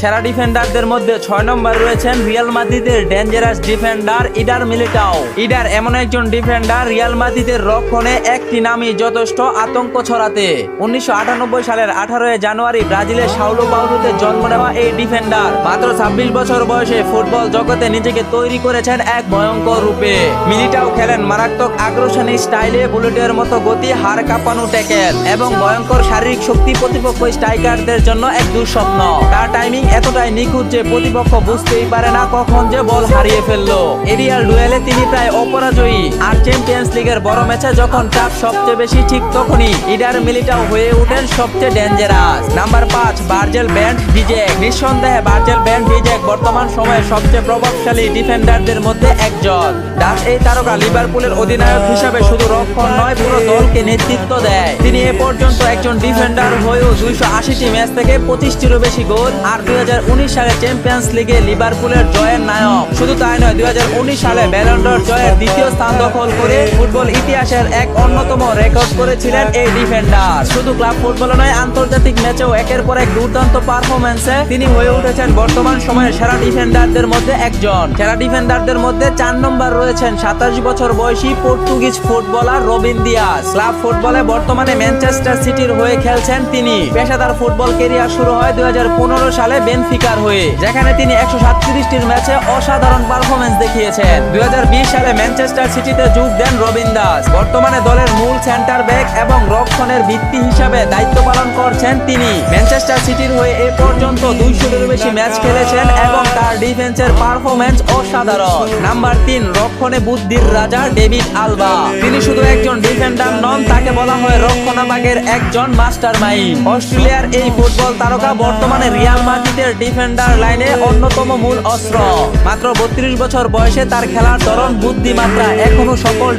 সেরা ডিফেন্ডারদের মধ্যে 6 নম্বর রয়েছেন রিয়াল মাদ্রিদের ডেঞ্জারাস ডিফেন্ডার ইডার মিলিটাও। ইডার এমন একজন ডিফেন্ডার রিয়াল মাদ্রিদের রক্ষণে একটি নামই যথেষ্ট আতঙ্ক ছড়াতে। 1998 সালের 18 জানুয়ারি ব্রাজিলের সাও পাওলোতে জন্ম নেওয়া এই ডিফেন্ডার মাত্র 26 বছর বয়সে ফুটবল জগতে নিজেকে তৈরি করেছেন এক ভয়ঙ্কর রূপে। মিলিটাও খেলেন মারাত্মক আগ্রাসনী স্টাইলে, বুলেটের মতো গতি, হাড় কাঁপানো ট্যাকেল এবং ভয়ঙ্কর শারীরিক শক্তি প্রতিপক্ষ স্ট্রাইকারদের জন্য এক দুঃস্বপ্ন। তার টাইমিং এতটাই নিখুঁত যে প্রতিপক্ষ বুঝতেই পারে না কখন যে বল হারিয়ে ফেললো। এরিয়াল ডুয়েলে তিনি প্রায় অপরাজয়ী। আর চ্যাম্পিয়ন্স লিগের বড় ম্যাচে যখন চাপ সবচেয়ে বেশি ঠিক তখনই ইডার মিলিটাও হয়ে ওঠেন সবচেয়ে dangerous. Number 5 Virgil van Dijk. নিঃসন্দেহে ভার্জিল ভ্যান ডিজেক বর্তমান সময়ের সবচেয়ে প্রভাবশালী ডিফেন্ডারদের মধ্যে একজন। ডাচ এই তারকা লিভারপুলের অধিনায়ক হিসাবে শুধু রক্ষণ নয়, পুরো দলকে নেতৃত্ব দেয়। তিনি এ পর্যন্ত একজন ডিফেন্ডার হয়েও 280টি ম্যাচ থেকে 25টিরও বেশি গোল আর 2019 সালে চ্যাম্পিয়ন্স লিগে লিভারপুলের জয়ের নায়ক। শুধু তাই নয়, 2019 সালে ব্যালন ড'র জয়ের দ্বিতীয় স্থান দখল করে ফুটবল ইতিহাসের এক অন্যতম রেকর্ড করেছিলেন এই ডিফেন্ডার। শুধু ক্লাব ফুটবলে নয়, আন্তর্জাতিক ম্যাচেও একের পর এক দুর্দান্ত পারফরম্যান্সে তিনি হয়ে উঠেছেন বর্তমান সময়ের সেরা ডিফেন্ডারদের মধ্যে একজন। সেরা ডিফেন্ডারদের মধ্যে 4 নম্বর রয়েছেন 27 বছর বয়সী Portuguese footballer Robin Dias. Club ফুটবলে বর্তমানে ম্যানচেস্টার সিটির হয়ে খেলছেন তিনি। পেশাদার ফুটবল ক্যারিয়ার শুরু হয় 2015 সালে বেনফিকার হয়ে, যেখানে তিনি 137টির ম্যাচে অসাধারণ পারফরম্যান্স দেখিয়েছেন। 2020 সালে ম্যানচেস্টার সিটিতে যোগ দেন রবিন দাস। বর্তমানে দলের মূল সেন্টার ব্যাক এবং রক্ষণের ভিত্তি হিসাবে দায়িত্ব পালন করছেন তিনি। ম্যানচেস্টার সিটির হয়ে এ পর্যন্ত 200-এরও বেশি ম্যাচ খেলেছেন এবং তার ডিফেন্সের পারফরম্যান্স অসাধারণ। নাম্বার 3 রক্ষণে বুদ্ধির রাজা ডেভিড আলবা। তিনি শুধু একজন ডিফেন্ডার নন, তাকে বলা হয় রক্ষণভাগের একজন মাস্টারমাইন্ড। অস্ট্রেলিয়ার এই ফুটবল তারকা বর্তমানে রিয়াল মাদ্রিদের ডিফেন্ডার লাইনে অন্যতম মূল অস্ত্র। মাত্র 32 বছর বয়সে তার খেলার ধরন, বুদ্ধিমাত্রা এখনো সকল